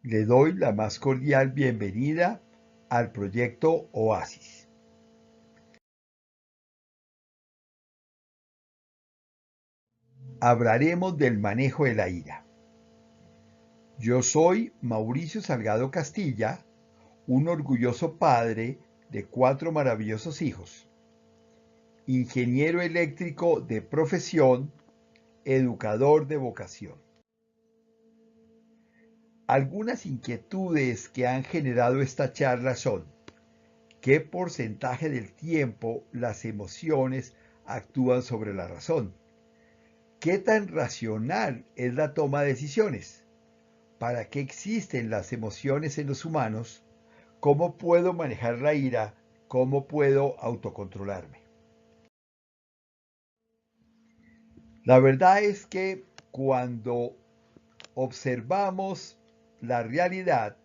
Le doy la más cordial bienvenida al proyecto Oasis. Hablaremos del manejo de la ira. Yo soy Mauricio Salgado Castilla, un orgulloso padre de 4 maravillosos hijos, ingeniero eléctrico de profesión, educador de vocación. Algunas inquietudes que han generado esta charla son: ¿qué porcentaje del tiempo las emociones actúan sobre la razón? ¿Qué tan racional es la toma de decisiones? ¿Para qué existen las emociones en los humanos? ¿Cómo puedo manejar la ira? ¿Cómo puedo autocontrolarme? La verdad es que cuando observamos la realidad,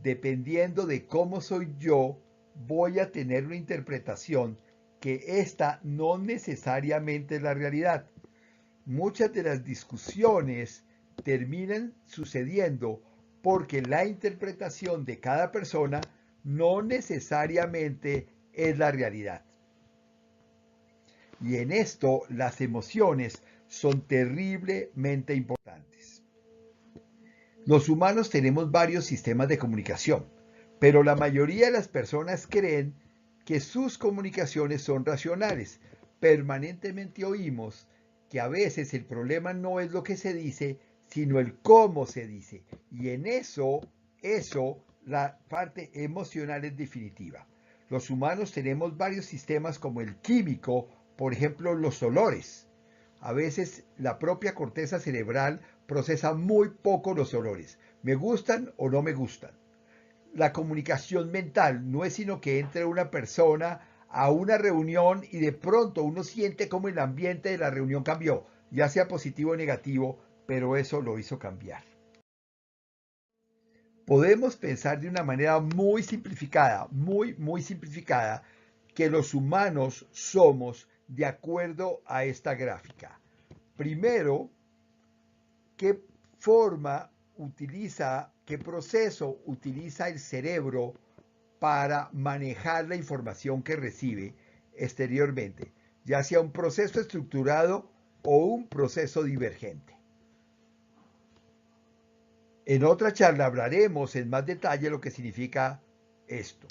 dependiendo de cómo soy yo, voy a tener una interpretación que esta no necesariamente es la realidad. Muchas de las discusiones terminan sucediendo porque la interpretación de cada persona no necesariamente es la realidad. Y en esto las emociones son terriblemente importantes. Los humanos tenemos varios sistemas de comunicación, pero la mayoría de las personas creen que sus comunicaciones son racionales. Permanentemente oímos que a veces el problema no es lo que se dice, sino el cómo se dice. Y en eso, la parte emocional es definitiva. Los humanos tenemos varios sistemas como el químico, por ejemplo, los olores. A veces la propia corteza cerebral procesa muy poco los olores. ¿Me gustan o no me gustan? La comunicación mental no es sino que entre una persona a una reunión y de pronto uno siente como el ambiente de la reunión cambió, ya sea positivo o negativo, pero eso lo hizo cambiar. Podemos pensar de una manera muy simplificada, muy simplificada, que los humanos somos de acuerdo a esta gráfica. Primero, qué forma utiliza, qué proceso utiliza el cerebro para manejar la información que recibe exteriormente, ya sea un proceso estructurado o un proceso divergente. En otra charla hablaremos en más detalle lo que significa esto.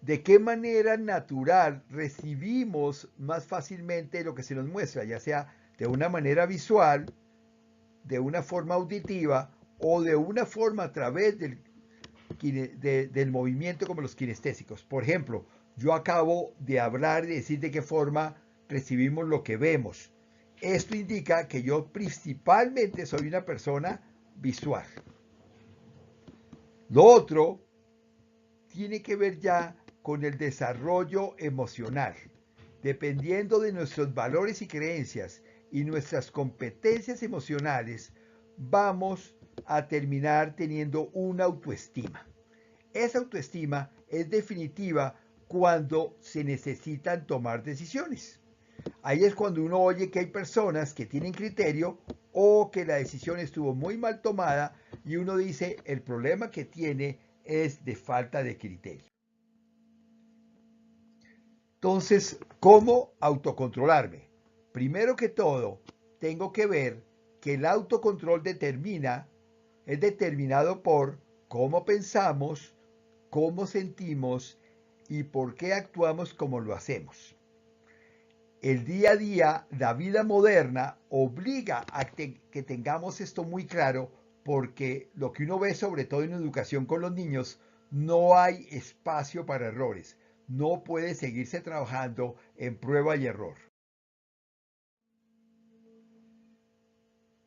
¿De qué manera natural recibimos más fácilmente lo que se nos muestra, ya sea de una manera visual, de una forma auditiva o de una forma a través del movimiento como los kinestésicos? Por ejemplo, yo acabo de hablar y decir de qué forma recibimos lo que vemos. Esto indica que yo principalmente soy una persona visual. Lo otro tiene que ver ya con el desarrollo emocional. Dependiendo de nuestros valores y creencias y nuestras competencias emocionales, vamos a terminar teniendo una autoestima. Esa autoestima es definitiva cuando se necesitan tomar decisiones. Ahí es cuando uno oye que hay personas que tienen criterio o que la decisión estuvo muy mal tomada y uno dice el problema que tiene es de falta de criterio. Entonces, ¿cómo autocontrolarme? Primero que todo, tengo que ver que el autocontrol es determinado por cómo pensamos, cómo sentimos y por qué actuamos como lo hacemos. El día a día, la vida moderna obliga a que tengamos esto muy claro porque lo que uno ve sobre todo en educación con los niños, no hay espacio para errores. No puede seguirse trabajando en prueba y error.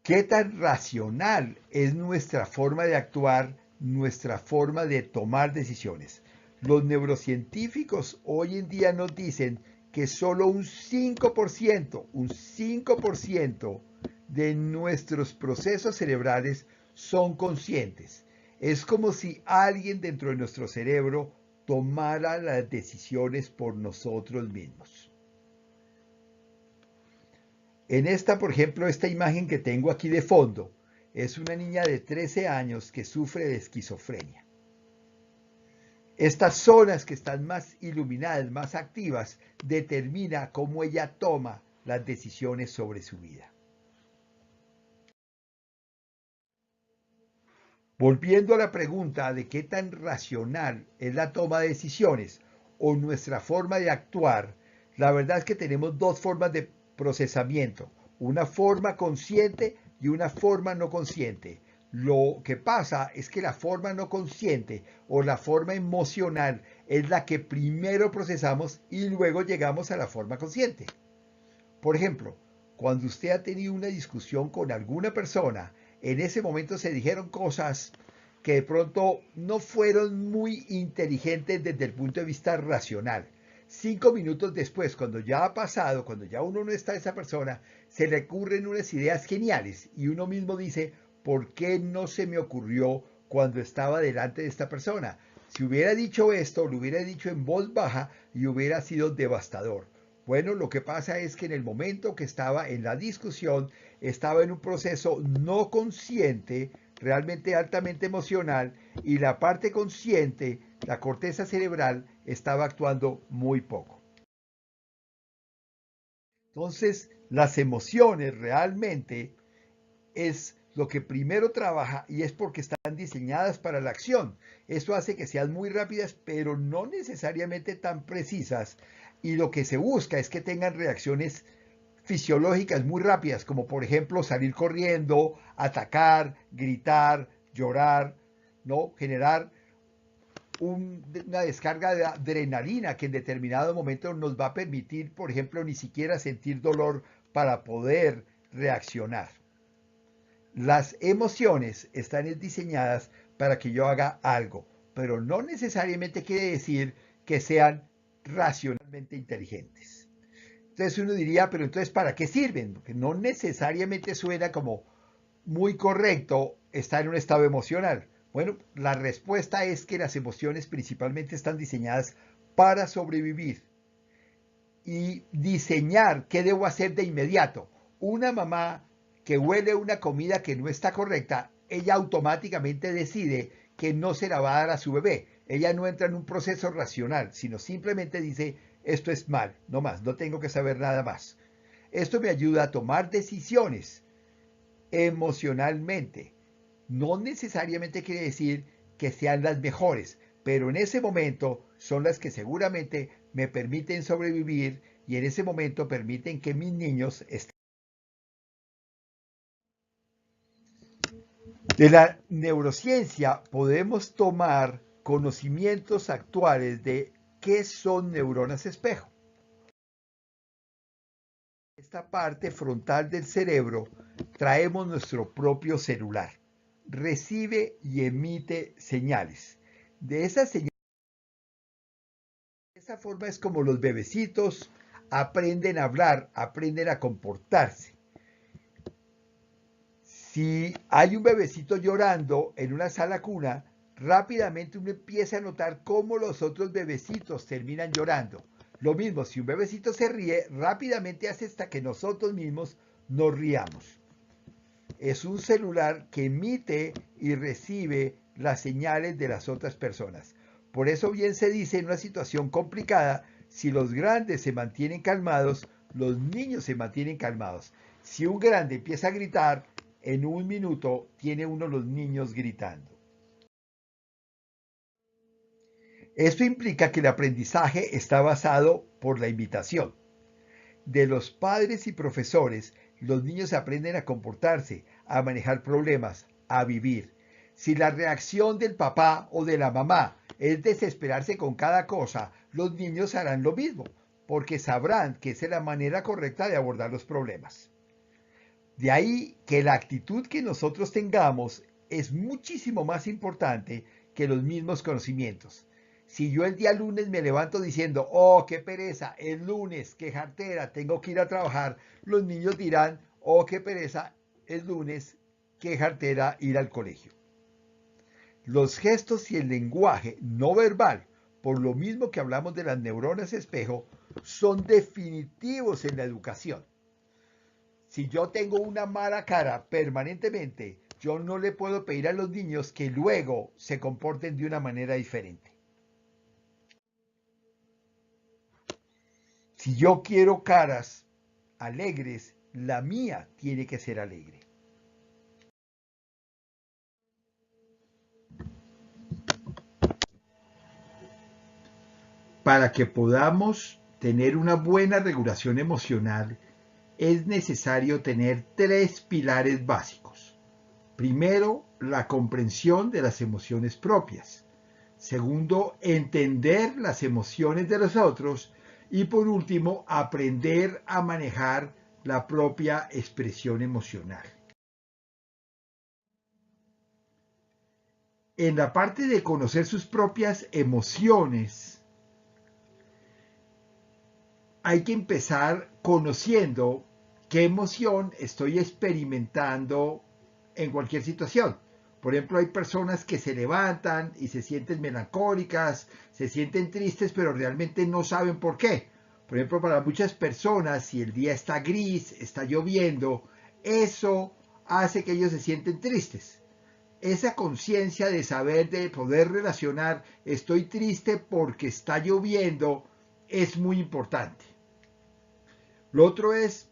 ¿Qué tan racional es nuestra forma de actuar, nuestra forma de tomar decisiones? Los neurocientíficos hoy en día nos dicen que solo un 5% de nuestros procesos cerebrales son conscientes. Es como si alguien dentro de nuestro cerebro tomara las decisiones por nosotros mismos. En esta, por ejemplo, esta imagen que tengo aquí de fondo, es una niña de 13 años que sufre de esquizofrenia. Estas zonas que están más iluminadas, más activas, determina cómo ella toma las decisiones sobre su vida. Volviendo a la pregunta de qué tan racional es la toma de decisiones o nuestra forma de actuar, la verdad es que tenemos dos formas de procesamiento, una forma consciente y una forma no consciente. Lo que pasa es que la forma no consciente o la forma emocional es la que primero procesamos y luego llegamos a la forma consciente. Por ejemplo, cuando usted ha tenido una discusión con alguna persona, en ese momento se dijeron cosas que de pronto no fueron muy inteligentes desde el punto de vista racional. 5 minutos después, cuando ya ha pasado, cuando ya uno no está esa persona, se le ocurren unas ideas geniales y uno mismo dice, ¿por qué no se me ocurrió cuando estaba delante de esta persona? Si hubiera dicho esto, lo hubiera dicho en voz baja y hubiera sido devastador. Bueno, lo que pasa es que en el momento que estaba en la discusión, estaba en un proceso no consciente, realmente altamente emocional, y la parte consciente, la corteza cerebral, estaba actuando muy poco. Entonces, las emociones realmente es lo que primero trabaja y es porque están diseñadas para la acción. Eso hace que sean muy rápidas, pero no necesariamente tan precisas. Y lo que se busca es que tengan reacciones fisiológicas muy rápidas, como por ejemplo salir corriendo, atacar, gritar, llorar, ¿no? Generar una descarga de adrenalina que en determinado momento nos va a permitir, por ejemplo, ni siquiera sentir dolor para poder reaccionar. Las emociones están diseñadas para que yo haga algo, pero no necesariamente quiere decir que sean racionalmente inteligentes. Entonces uno diría, pero entonces ¿para qué sirven? Porque no necesariamente suena como muy correcto estar en un estado emocional. Bueno, la respuesta es que las emociones principalmente están diseñadas para sobrevivir y diseñar qué debo hacer de inmediato. Una mamá que huele una comida que no está correcta, ella automáticamente decide que no se la va a dar a su bebé. Ella no entra en un proceso racional, sino simplemente dice, esto es mal, no más, no tengo que saber nada más. Esto me ayuda a tomar decisiones emocionalmente. No necesariamente quiere decir que sean las mejores, pero en ese momento son las que seguramente me permiten sobrevivir y en ese momento permiten que mis niños estén. De la neurociencia podemos tomar conocimientos actuales de qué son neuronas espejo. Esta parte frontal del cerebro traemos nuestro propio celular. Recibe y emite señales. De esas señales, de esa forma es como los bebecitos aprenden a hablar, aprenden a comportarse. Si hay un bebecito llorando en una sala cuna, rápidamente uno empieza a notar cómo los otros bebecitos terminan llorando. Lo mismo, si un bebecito se ríe, rápidamente hace hasta que nosotros mismos nos riamos. Es un celular que emite y recibe las señales de las otras personas. Por eso bien se dice en una situación complicada, si los grandes se mantienen calmados, los niños se mantienen calmados. Si un grande empieza a gritar, en un minuto tiene uno los niños gritando. Esto implica que el aprendizaje está basado por la imitación. De los padres y profesores, los niños aprenden a comportarse, a manejar problemas, a vivir. Si la reacción del papá o de la mamá es desesperarse con cada cosa, los niños harán lo mismo, porque sabrán que esa es la manera correcta de abordar los problemas. De ahí que la actitud que nosotros tengamos es muchísimo más importante que los mismos conocimientos. Si yo el día lunes me levanto diciendo, oh, qué pereza, es lunes, qué jartera, tengo que ir a trabajar, los niños dirán, oh, qué pereza, es lunes, qué jartera ir al colegio. Los gestos y el lenguaje no verbal, por lo mismo que hablamos de las neuronas espejo, son definitivos en la educación. Si yo tengo una mala cara permanentemente, yo no le puedo pedir a los niños que luego se comporten de una manera diferente. Si yo quiero caras alegres, la mía tiene que ser alegre. Para que podamos tener una buena regulación emocional, es necesario tener 3 pilares básicos. Primero, la comprensión de las emociones propias. Segundo, entender las emociones de los otros. Y por último, aprender a manejar la propia expresión emocional. En la parte de conocer sus propias emociones, hay que empezar conociendo qué emoción estoy experimentando en cualquier situación. Por ejemplo, hay personas que se levantan y se sienten melancólicas, se sienten tristes, pero realmente no saben por qué. Por ejemplo, para muchas personas, si el día está gris, está lloviendo, eso hace que ellos se sienten tristes. Esa conciencia de saber, de poder relacionar, estoy triste porque está lloviendo, es muy importante. Lo otro es,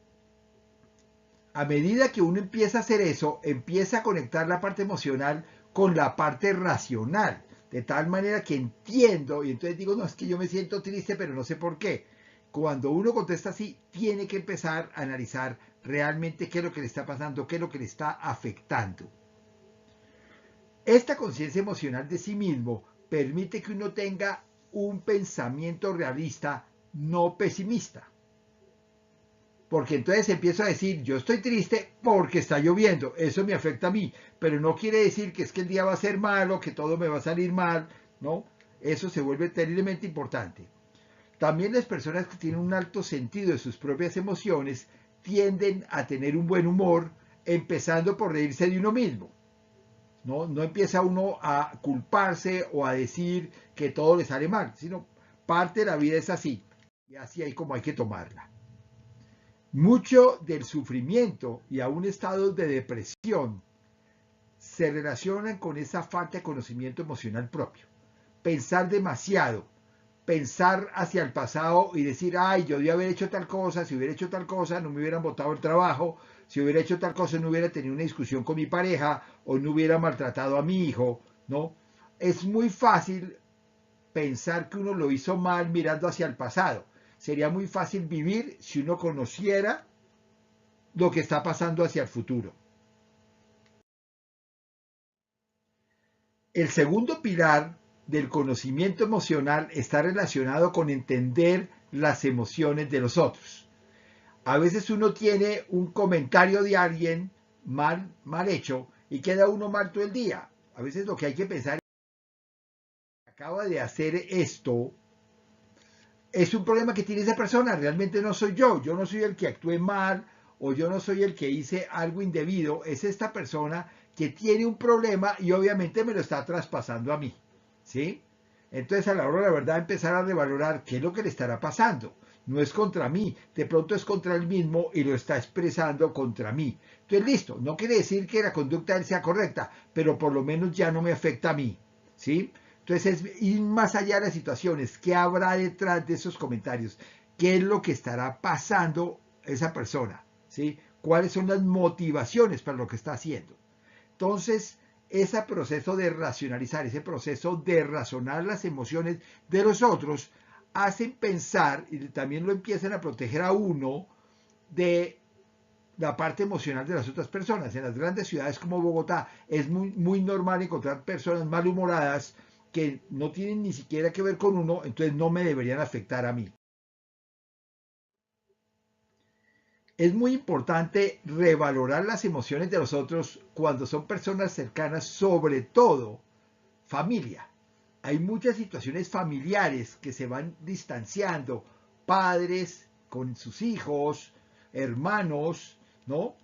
a medida que uno empieza a hacer eso, empieza a conectar la parte emocional con la parte racional, de tal manera que entiendo y entonces digo, no, es que yo me siento triste, pero no sé por qué. Cuando uno contesta así, tiene que empezar a analizar realmente qué es lo que le está pasando, qué es lo que le está afectando. Esta conciencia emocional de sí mismo permite que uno tenga un pensamiento realista, no pesimista. Porque entonces empiezo a decir, yo estoy triste porque está lloviendo, eso me afecta a mí, pero no quiere decir que es que el día va a ser malo, que todo me va a salir mal, ¿no? Eso se vuelve terriblemente importante. También las personas que tienen un alto sentido de sus propias emociones tienden a tener un buen humor, empezando por reírse de uno mismo. No empieza uno a culparse o a decir que todo le sale mal, sino parte de la vida es así, y así hay como hay que tomarla. Mucho del sufrimiento y aún estados de depresión se relacionan con esa falta de conocimiento emocional propio. Pensar demasiado, pensar hacia el pasado y decir, ay, yo debía haber hecho tal cosa, si hubiera hecho tal cosa no me hubieran botado el trabajo, si hubiera hecho tal cosa no hubiera tenido una discusión con mi pareja o no hubiera maltratado a mi hijo, ¿no? Es muy fácil pensar que uno lo hizo mal mirando hacia el pasado. Sería muy fácil vivir si uno conociera lo que está pasando hacia el futuro. El segundo pilar del conocimiento emocional está relacionado con entender las emociones de los otros. A veces uno tiene un comentario de alguien mal hecho y queda uno mal todo el día. A veces lo que hay que pensar es que acaba de hacer esto es un problema que tiene esa persona, realmente no soy yo no soy el que actué mal o yo no soy el que hice algo indebido, es esta persona que tiene un problema y obviamente me lo está traspasando a mí, ¿sí? Entonces a la hora de la verdad empezar a revalorar qué es lo que le estará pasando. No es contra mí, de pronto es contra él mismo y lo está expresando contra mí. Entonces listo, no quiere decir que la conducta de él sea correcta, pero por lo menos ya no me afecta a mí, ¿sí? Entonces es ir más allá de las situaciones, qué habrá detrás de esos comentarios, qué es lo que estará pasando esa persona, ¿sí? ¿Cuáles son las motivaciones para lo que está haciendo? Entonces, ese proceso de racionalizar, ese proceso de razonar las emociones de los otros, hacen pensar y también lo empiezan a proteger a uno de la parte emocional de las otras personas. En las grandes ciudades como Bogotá es muy normal encontrar personas malhumoradas que no tienen ni siquiera que ver con uno, entonces no me deberían afectar a mí. Es muy importante revalorar las emociones de los otros cuando son personas cercanas, sobre todo familia. Hay muchas situaciones familiares que se van distanciando, padres con sus hijos, hermanos, ¿no?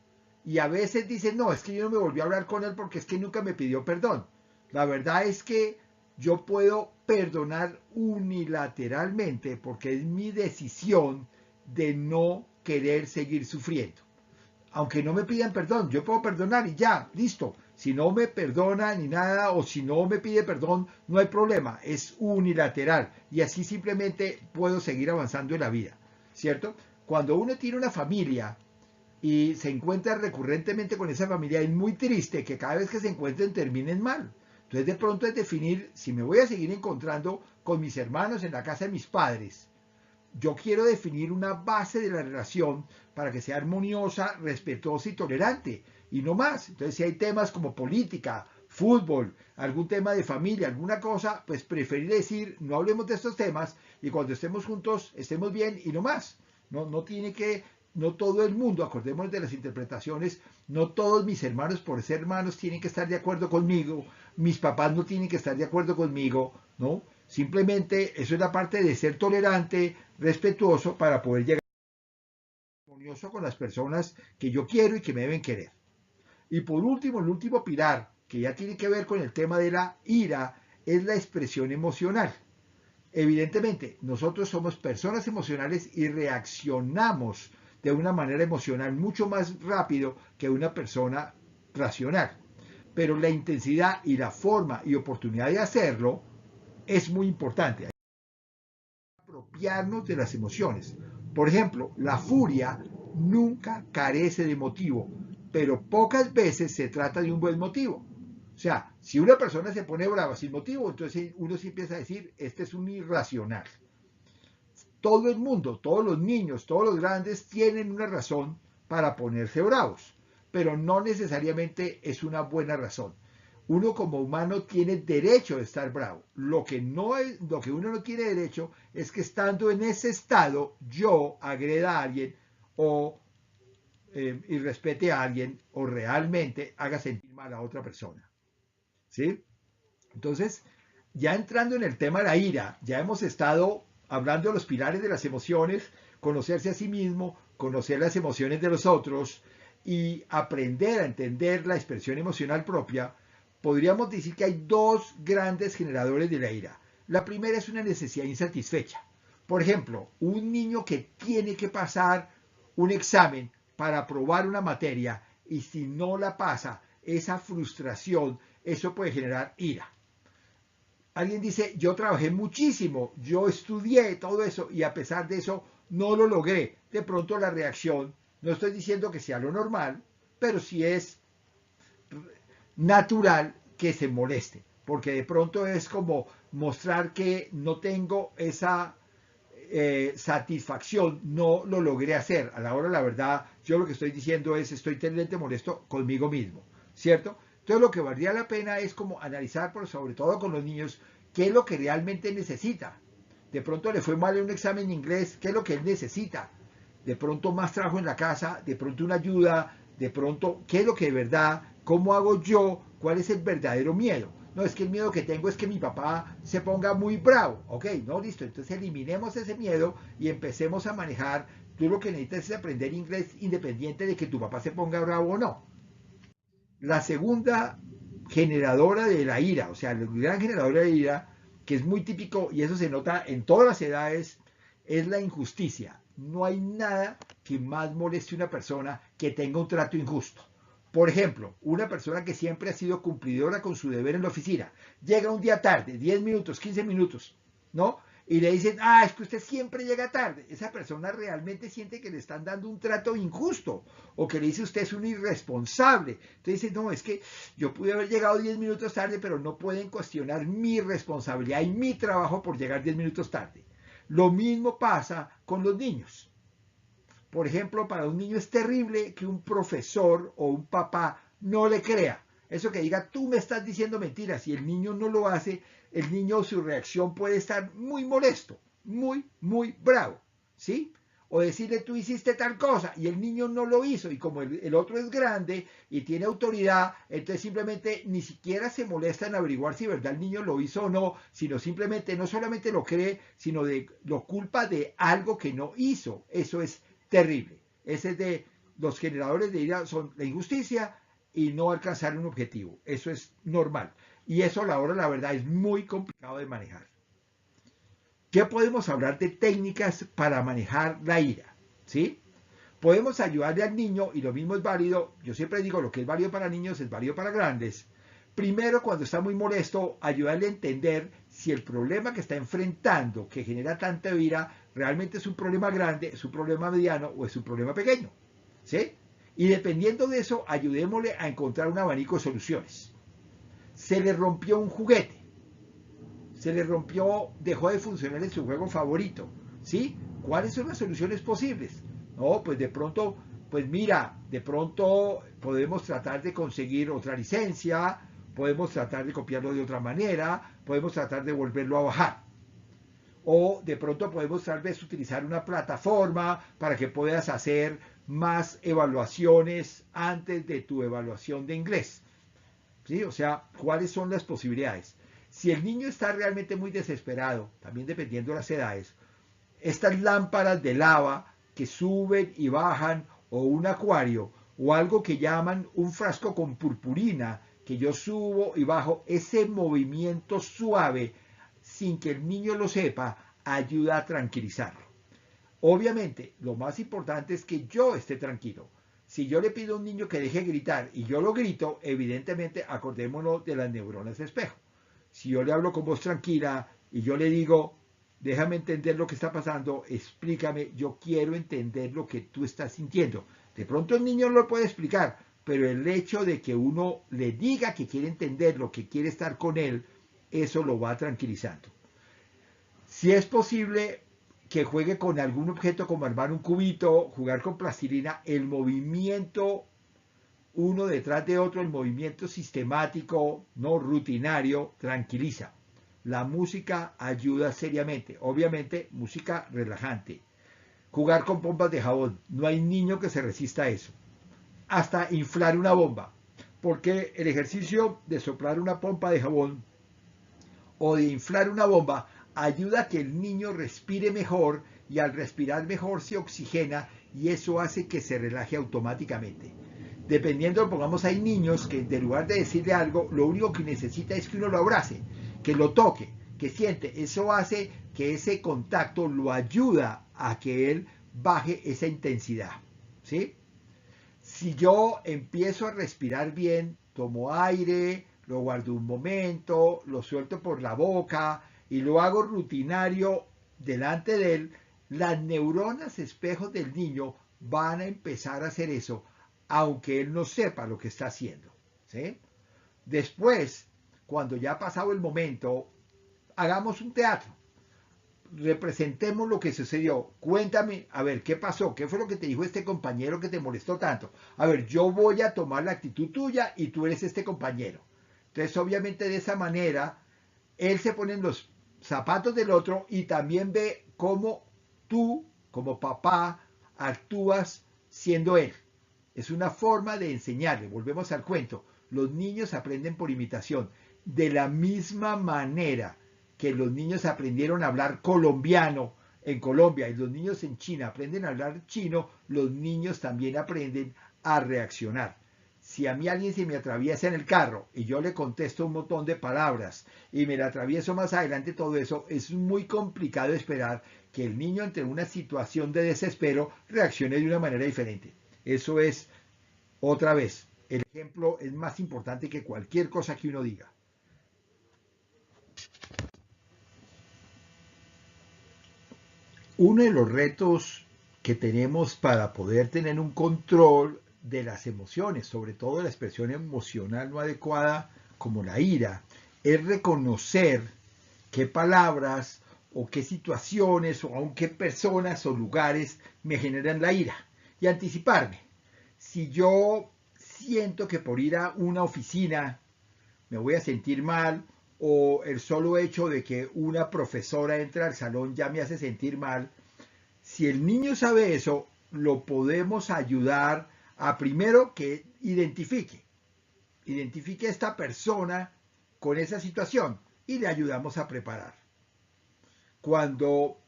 Y a veces dicen, no, es que yo no me volví a hablar con él porque es que nunca me pidió perdón. La verdad es que yo puedo perdonar unilateralmente porque es mi decisión de no querer seguir sufriendo. Aunque no me pidan perdón, yo puedo perdonar y ya, listo. Si no me perdona ni nada o si no me pide perdón, no hay problema, es unilateral y así simplemente puedo seguir avanzando en la vida, ¿cierto? Cuando uno tiene una familia y se encuentra recurrentemente con esa familia, es muy triste que cada vez que se encuentren terminen mal. Entonces de pronto es definir si me voy a seguir encontrando con mis hermanos en la casa de mis padres. Yo quiero definir una base de la relación para que sea armoniosa, respetuosa y tolerante, y no más. Entonces, si hay temas como política, fútbol, algún tema de familia, alguna cosa, pues preferir decir, no hablemos de estos temas y cuando estemos juntos estemos bien y no más. No tiene que, no todo el mundo, acordémonos de las interpretaciones, no todos mis hermanos por ser hermanos tienen que estar de acuerdo conmigo, mis papás no tienen que estar de acuerdo conmigo, ¿no? Simplemente eso es la parte de ser tolerante, respetuoso para poder llegar armonioso con las personas que yo quiero y que me deben querer. Y por último, el último pilar, que ya tiene que ver con el tema de la ira, es la expresión emocional. Evidentemente, nosotros somos personas emocionales y reaccionamos de una manera emocional mucho más rápido que una persona racional. Pero la intensidad y la forma y oportunidad de hacerlo es muy importante. Hay que apropiarnos de las emociones. Por ejemplo, la furia nunca carece de motivo, pero pocas veces se trata de un buen motivo. O sea, si una persona se pone brava sin motivo, entonces uno sí empieza a decir, este es un irracional. Todo el mundo, todos los niños, todos los grandes tienen una razón para ponerse bravos, pero no necesariamente es una buena razón. Uno como humano tiene derecho de estar bravo. Lo que uno no tiene derecho es que estando en ese estado yo agreda a alguien o irrespete a alguien o realmente haga sentir mal a otra persona. ¿Sí? Entonces, ya entrando en el tema de la ira, ya hemos estado hablando de los pilares de las emociones, conocerse a sí mismo, conocer las emociones de los otros y aprender a entender la expresión emocional propia. Podríamos decir que hay dos grandes generadores de la ira. La primera es una necesidad insatisfecha. Por ejemplo, un niño que tiene que pasar un examen para aprobar una materia y si no la pasa, esa frustración, eso puede generar ira. Alguien dice, yo trabajé muchísimo, yo estudié todo eso y a pesar de eso no lo logré. De pronto la reacción, no estoy diciendo que sea lo normal, pero sí es natural que se moleste, porque de pronto es como mostrar que no tengo esa satisfacción, no lo logré hacer. A la hora, la verdad, yo lo que estoy diciendo es, estoy terriblemente molesto conmigo mismo, ¿cierto? Entonces lo que valdría la pena es como analizar, pero sobre todo con los niños, qué es lo que realmente necesita. De pronto le fue mal en un examen en inglés, qué es lo que él necesita. De pronto más trabajo en la casa, de pronto una ayuda, de pronto qué es lo que de verdad, cómo hago yo, cuál es el verdadero miedo. No, es que el miedo que tengo es que mi papá se ponga muy bravo. Ok, no, listo. Entonces eliminemos ese miedo y empecemos a manejar. Tú lo que necesitas es aprender inglés independiente de que tu papá se ponga bravo o no. La segunda generadora de la ira, o sea, el gran generador de la ira, que es muy típico y eso se nota en todas las edades, es la injusticia. No hay nada que más moleste a una persona que tenga un trato injusto. Por ejemplo, una persona que siempre ha sido cumplidora con su deber en la oficina, llega un día tarde, 10 minutos, 15 minutos, ¿no? Y le dicen, es que usted siempre llega tarde. Esa persona realmente siente que le están dando un trato injusto o que le dice usted es un irresponsable. Entonces dice, no, es que yo pude haber llegado 10 minutos tarde, pero no pueden cuestionar mi responsabilidad y mi trabajo por llegar 10 minutos tarde. Lo mismo pasa con los niños. Por ejemplo, para un niño es terrible que un profesor o un papá no le crea. Eso que diga, tú me estás diciendo mentiras, y el niño no lo hace, el niño su reacción puede estar muy molesto, muy bravo, ¿sí? O decirle, tú hiciste tal cosa, y el niño no lo hizo, y como el otro es grande y tiene autoridad, entonces simplemente ni siquiera se molesta en averiguar si de verdad el niño lo hizo o no, sino simplemente no solamente lo cree, sino lo culpa de algo que no hizo. Eso es terrible. Ese es de los generadores de ira, son la injusticia y no alcanzar un objetivo. Eso es normal. Y eso a la hora, la verdad, es muy complicado de manejar. ¿Qué podemos hablar de técnicas para manejar la ira? ¿Sí? Podemos ayudarle al niño, y lo mismo es válido, yo siempre digo, lo que es válido para niños es válido para grandes. Primero, cuando está muy molesto, ayudarle a entender si el problema que está enfrentando, que genera tanta ira, realmente es un problema grande, es un problema mediano o es un problema pequeño. ¿Sí? Y dependiendo de eso, ayudémosle a encontrar un abanico de soluciones. Se le rompió un juguete, se le rompió, dejó de funcionar en su juego favorito. ¿Sí? ¿Cuáles son las soluciones posibles? No, pues de pronto, pues mira, de pronto podemos tratar de conseguir otra licencia, podemos tratar de copiarlo de otra manera, podemos tratar de volverlo a bajar. O de pronto podemos tal vez utilizar una plataforma para que puedas hacer más evaluaciones antes de tu evaluación de inglés. ¿Sí? O sea, ¿cuáles son las posibilidades? Si el niño está realmente muy desesperado, también dependiendo de las edades, estas lámparas de lava que suben y bajan, o un acuario, o algo que llaman un frasco con purpurina, que yo subo y bajo, ese movimiento suave, sin que el niño lo sepa, ayuda a tranquilizarlo. Obviamente, lo más importante es que yo esté tranquilo. Si yo le pido a un niño que deje de gritar y yo lo grito, evidentemente acordémonos de las neuronas de espejo. Si yo le hablo con voz tranquila y yo le digo, déjame entender lo que está pasando, explícame, yo quiero entender lo que tú estás sintiendo. De pronto el niño no lo puede explicar, pero el hecho de que uno le diga que quiere entenderlo, que quiere estar con él, eso lo va tranquilizando. Si es posible que juegue con algún objeto como armar un cubito, jugar con plastilina, el movimiento uno detrás de otro, el movimiento sistemático, no rutinario, tranquiliza. La música ayuda seriamente, obviamente música relajante. Jugar con pompas de jabón, no hay niño que se resista a eso. Hasta inflar una bomba, porque el ejercicio de soplar una pompa de jabón o de inflar una bomba ayuda a que el niño respire mejor y al respirar mejor se oxigena y eso hace que se relaje automáticamente. Dependiendo, pongamos, hay niños que en lugar de decirle algo, lo único que necesita es que uno lo abrace, que lo toque, que siente. Eso hace que ese contacto lo ayuda a que él baje esa intensidad. ¿Sí? Si yo empiezo a respirar bien, tomo aire, lo guardo un momento, lo suelto por la boca y lo hago rutinario delante de él, las neuronas espejos del niño van a empezar a hacer eso, aunque él no sepa lo que está haciendo. ¿Sí? Después, cuando ya ha pasado el momento, hagamos un teatro. Representemos lo que sucedió. Cuéntame, a ver, ¿qué pasó? ¿Qué fue lo que te dijo este compañero que te molestó tanto? A ver, yo voy a tomar la actitud tuya y tú eres este compañero. Entonces, obviamente de esa manera, él se pone en los zapatos del otro y también ve cómo tú, como papá, actúas siendo él. Es una forma de enseñarle. Volvemos al cuento. Los niños aprenden por imitación. De la misma manera que los niños aprendieron a hablar colombiano en Colombia y los niños en China aprenden a hablar chino, los niños también aprenden a reaccionar. Si a mí alguien se me atraviesa en el carro y yo le contesto un montón de palabras y me la atravieso más adelante todo eso, es muy complicado esperar que el niño ante una situación de desespero reaccione de una manera diferente. Eso es, otra vez, el ejemplo es más importante que cualquier cosa que uno diga. Uno de los retos que tenemos para poder tener un control de las emociones, sobre todo la expresión emocional no adecuada como la ira, es reconocer qué palabras o qué situaciones o aun qué personas o lugares me generan la ira y anticiparme. Si yo siento que por ir a una oficina me voy a sentir mal o el solo hecho de que una profesora entre al salón ya me hace sentir mal, si el niño sabe eso, lo podemos ayudar a primero que identifique a esta persona con esa situación y le ayudamos a preparar. Cuando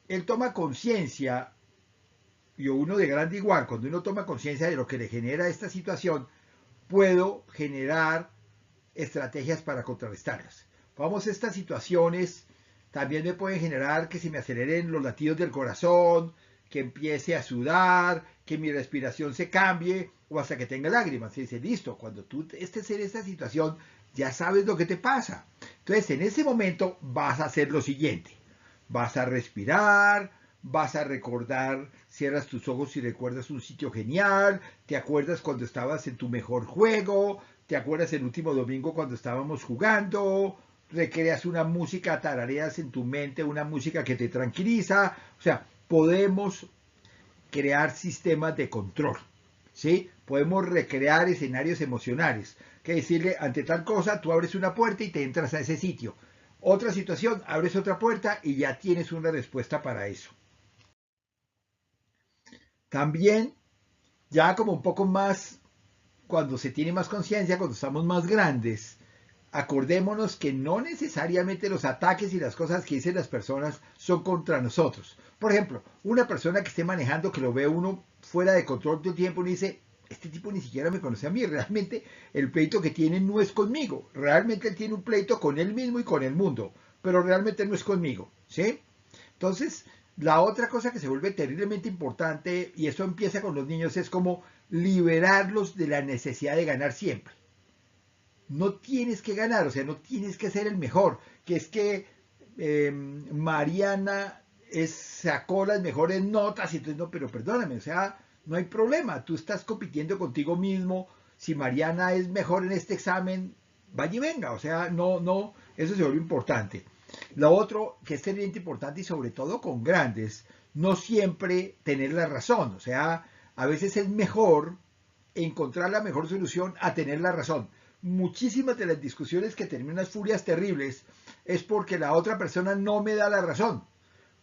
él toma conciencia, y uno de grande igual, cuando uno toma conciencia de lo que le genera esta situación, puedo generar estrategias para contrarrestarlas. Vamos, estas situaciones también me pueden generar que se me aceleren los latidos del corazón, que empiece a sudar, que mi respiración se cambie o hasta que tenga lágrimas. Y dice, listo, cuando tú estés en esta situación, ya sabes lo que te pasa. Entonces, en ese momento vas a hacer lo siguiente. Vas a respirar, vas a recordar, cierras tus ojos y recuerdas un sitio genial, te acuerdas cuando estabas en tu mejor juego, te acuerdas el último domingo cuando estábamos jugando, recreas una música, tarareas en tu mente una música que te tranquiliza. O sea, podemos crear sistemas de control, ¿sí? Podemos recrear escenarios emocionales. Que decirle, ante tal cosa, tú abres una puerta y te entras a ese sitio. Otra situación, abres otra puerta y ya tienes una respuesta para eso. También, ya como un poco más, cuando se tiene más conciencia, cuando estamos más grandes, acordémonos que no necesariamente los ataques y las cosas que dicen las personas son contra nosotros. Por ejemplo, una persona que esté manejando, que lo ve uno fuera de control todo el tiempo y dice, este tipo ni siquiera me conoce a mí, realmente el pleito que tiene no es conmigo, realmente él tiene un pleito con él mismo y con el mundo, pero realmente no es conmigo, ¿sí? Entonces, la otra cosa que se vuelve terriblemente importante, y eso empieza con los niños, es como liberarlos de la necesidad de ganar siempre. No tienes que ganar, o sea, no tienes que ser el mejor, que es que Mariana sacó las mejores notas, y entonces no, pero perdóname, o sea, no hay problema, tú estás compitiendo contigo mismo, si Mariana es mejor en este examen, vaya y venga, o sea, no, eso se vuelve importante. Lo otro que es terriblemente importante y sobre todo con grandes, no siempre tener la razón, o sea, a veces es mejor encontrar la mejor solución a tener la razón. Muchísimas de las discusiones que terminan unas furias terribles es porque la otra persona no me da la razón.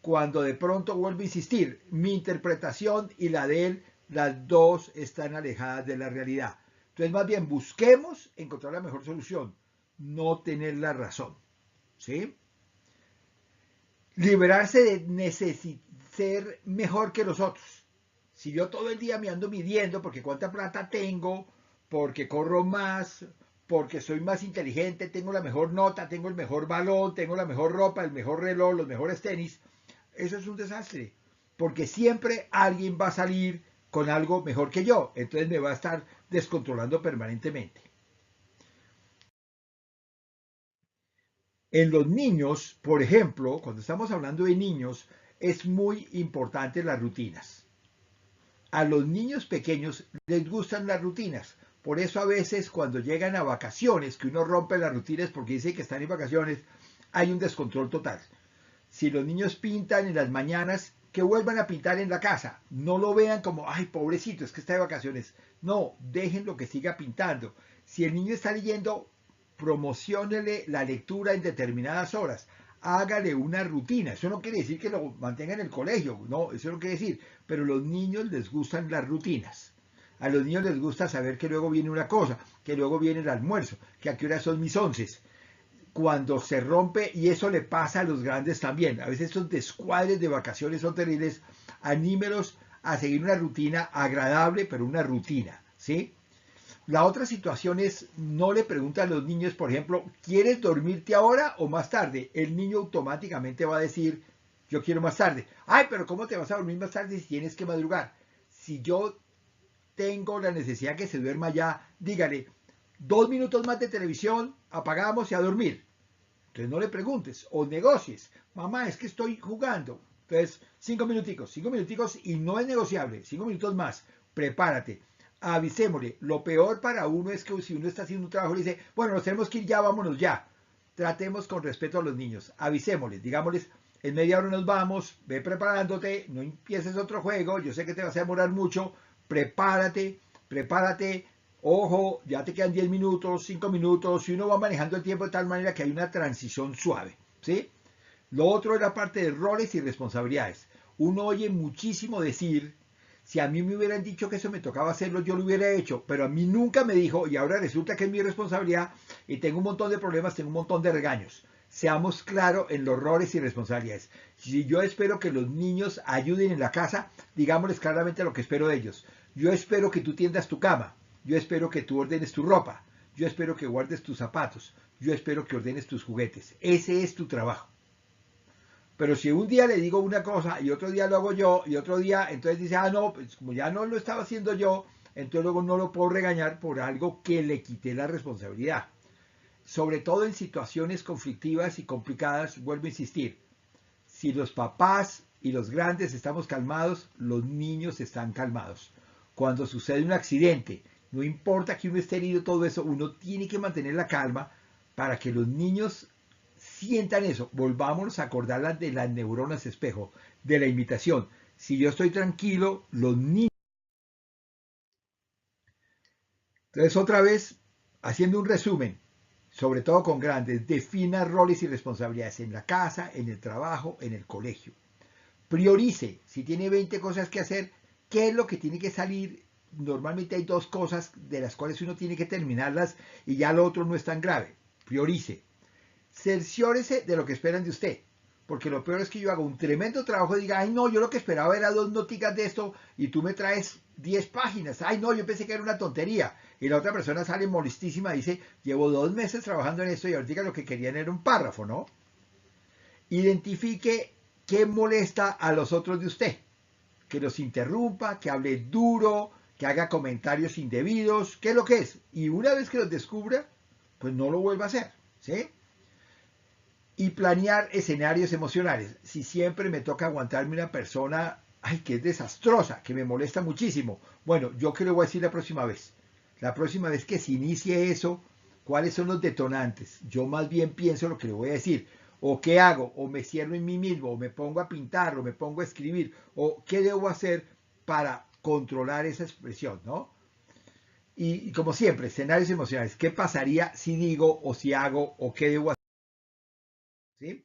Cuando de pronto vuelvo a insistir, mi interpretación y la de él, las dos están alejadas de la realidad. Entonces, más bien, busquemos encontrar la mejor solución, no tener la razón. ¿Sí? Liberarse de ser mejor que los otros. Si yo todo el día me ando midiendo porque cuánta plata tengo, porque corro más, porque soy más inteligente, tengo la mejor nota, tengo el mejor balón, tengo la mejor ropa, el mejor reloj, los mejores tenis, eso es un desastre. Porque siempre alguien va a salir con algo mejor que yo. Entonces me va a estar descontrolando permanentemente. En los niños, por ejemplo, cuando estamos hablando de niños, es muy importante las rutinas. A los niños pequeños les gustan las rutinas. Por eso a veces cuando llegan a vacaciones, que uno rompe las rutinas porque dice que están en vacaciones, hay un descontrol total. Si los niños pintan en las mañanas, que vuelvan a pintar en la casa. No lo vean como, ay, pobrecito, es que está de vacaciones. No, déjenlo que siga pintando. Si el niño está leyendo, promociónele la lectura en determinadas horas. Hágale una rutina. Eso no quiere decir que lo mantenga en el colegio, no, eso no quiere decir. Pero a los niños les gustan las rutinas. A los niños les gusta saber que luego viene una cosa, que luego viene el almuerzo, que a qué hora son mis onces. Cuando se rompe, y eso le pasa a los grandes también, a veces estos descuadres de vacaciones son terribles, anímelos a seguir una rutina agradable, pero una rutina, ¿sí? La otra situación es, no le preguntan a los niños, por ejemplo, ¿quieres dormirte ahora o más tarde? El niño automáticamente va a decir, yo quiero más tarde. Ay, pero ¿cómo te vas a dormir más tarde si tienes que madrugar? Si yo tengo la necesidad que se duerma ya, dígale, 2 minutos más de televisión, apagamos y a dormir. Entonces no le preguntes o negocies. Mamá, es que estoy jugando. Entonces, 5 minuticos y no es negociable. 5 minutos más, prepárate. Avisémosle. Lo peor para uno es que si uno está haciendo un trabajo, le dice, bueno, nos tenemos que ir ya, vámonos ya. Tratemos con respeto a los niños. Avisémosles, digámosles, en media hora nos vamos, ve preparándote, no empieces otro juego, yo sé que te vas a demorar mucho, prepárate, ojo, ya te quedan 10 minutos, 5 minutos, y uno va manejando el tiempo de tal manera que hay una transición suave, ¿sí? Lo otro es la parte de roles y responsabilidades. Uno oye muchísimo decir, si a mí me hubieran dicho que eso me tocaba hacerlo, yo lo hubiera hecho, pero a mí nunca me dijo, y ahora resulta que es mi responsabilidad, y tengo un montón de problemas, tengo un montón de regaños. Seamos claros en los roles y responsabilidades. Si yo espero que los niños ayuden en la casa, digámosles claramente lo que espero de ellos. Yo espero que tú tiendas tu cama. Yo espero que tú ordenes tu ropa. Yo espero que guardes tus zapatos. Yo espero que ordenes tus juguetes. Ese es tu trabajo. Pero si un día le digo una cosa y otro día lo hago yo y otro día, entonces dice, ah, no, pues como ya no lo estaba haciendo yo, entonces luego no lo puedo regañar por algo que le quité la responsabilidad. Sobre todo en situaciones conflictivas y complicadas, vuelvo a insistir, si los papás y los grandes estamos calmados, los niños están calmados. Cuando sucede un accidente, no importa que uno esté herido, todo eso, uno tiene que mantener la calma para que los niños sientan eso. Volvámonos a acordar de las neuronas espejo, de la imitación. Si yo estoy tranquilo, los niños... Entonces, otra vez, haciendo un resumen, sobre todo con grandes, defina roles y responsabilidades en la casa, en el trabajo, en el colegio. Priorice, si tiene 20 cosas que hacer, ¿qué es lo que tiene que salir? Normalmente hay 2 cosas de las cuales uno tiene que terminarlas y ya lo otro no es tan grave. Priorice. Cerciórese de lo que esperan de usted. Porque lo peor es que yo hago un tremendo trabajo y diga, ay no, yo lo que esperaba era 2 noticas de esto y tú me traes 10 páginas. Ay no, yo pensé que era una tontería. Y la otra persona sale molestísima y dice, llevo 2 meses trabajando en esto y ahorita lo que querían era un párrafo, ¿no? Identifique qué molesta a los otros de usted. Que los interrumpa, que hable duro, que haga comentarios indebidos, ¿qué es lo que es? Y una vez que los descubra, pues no lo vuelva a hacer, ¿sí? Y planear escenarios emocionales. Si siempre me toca aguantarme una persona, ay, que es desastrosa, que me molesta muchísimo, bueno, yo qué le voy a decir la próxima vez. La próxima vez que se inicie eso, ¿cuáles son los detonantes? Yo más bien pienso lo que le voy a decir. O qué hago, o me cierro en mí mismo, o me pongo a pintar, o me pongo a escribir, o qué debo hacer para controlar esa expresión, ¿no? Y como siempre, escenarios emocionales. ¿Qué pasaría si digo, o si hago, o qué debo hacer? ¿Sí?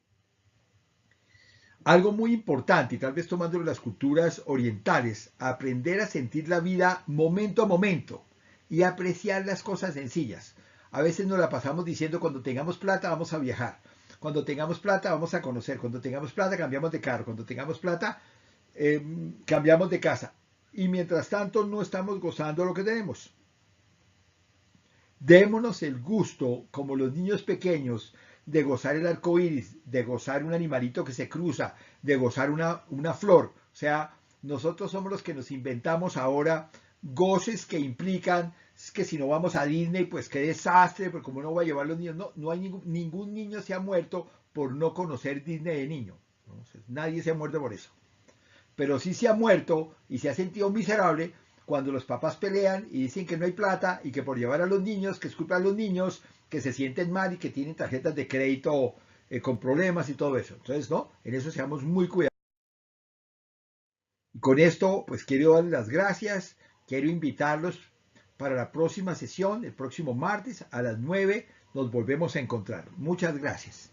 Algo muy importante, y tal vez tomando las culturas orientales, aprender a sentir la vida momento a momento y apreciar las cosas sencillas. A veces nos la pasamos diciendo cuando tengamos plata vamos a viajar, cuando tengamos plata vamos a conocer, cuando tengamos plata cambiamos de carro, cuando tengamos plata cambiamos de casa. Y mientras tanto no estamos gozando lo que tenemos. Démonos el gusto, como los niños pequeños, de gozar el arco iris, de gozar un animalito que se cruza, de gozar una flor. O sea, nosotros somos los que nos inventamos ahora goces que implican que si no vamos a Disney, pues qué desastre, porque como no voy a llevar a los niños. No, no hay ningún niño se ha muerto por no conocer Disney de niño. Entonces, nadie se ha muerto por eso. Pero sí se ha muerto y se ha sentido miserable cuando los papás pelean y dicen que no hay plata y que por llevar a los niños, que es culpa de los niños, que se sienten mal y que tienen tarjetas de crédito con problemas y todo eso. Entonces, no, en eso seamos muy cuidadosos. Y con esto, pues quiero darles las gracias, quiero invitarlos para la próxima sesión, el próximo martes a las 9, nos volvemos a encontrar. Muchas gracias.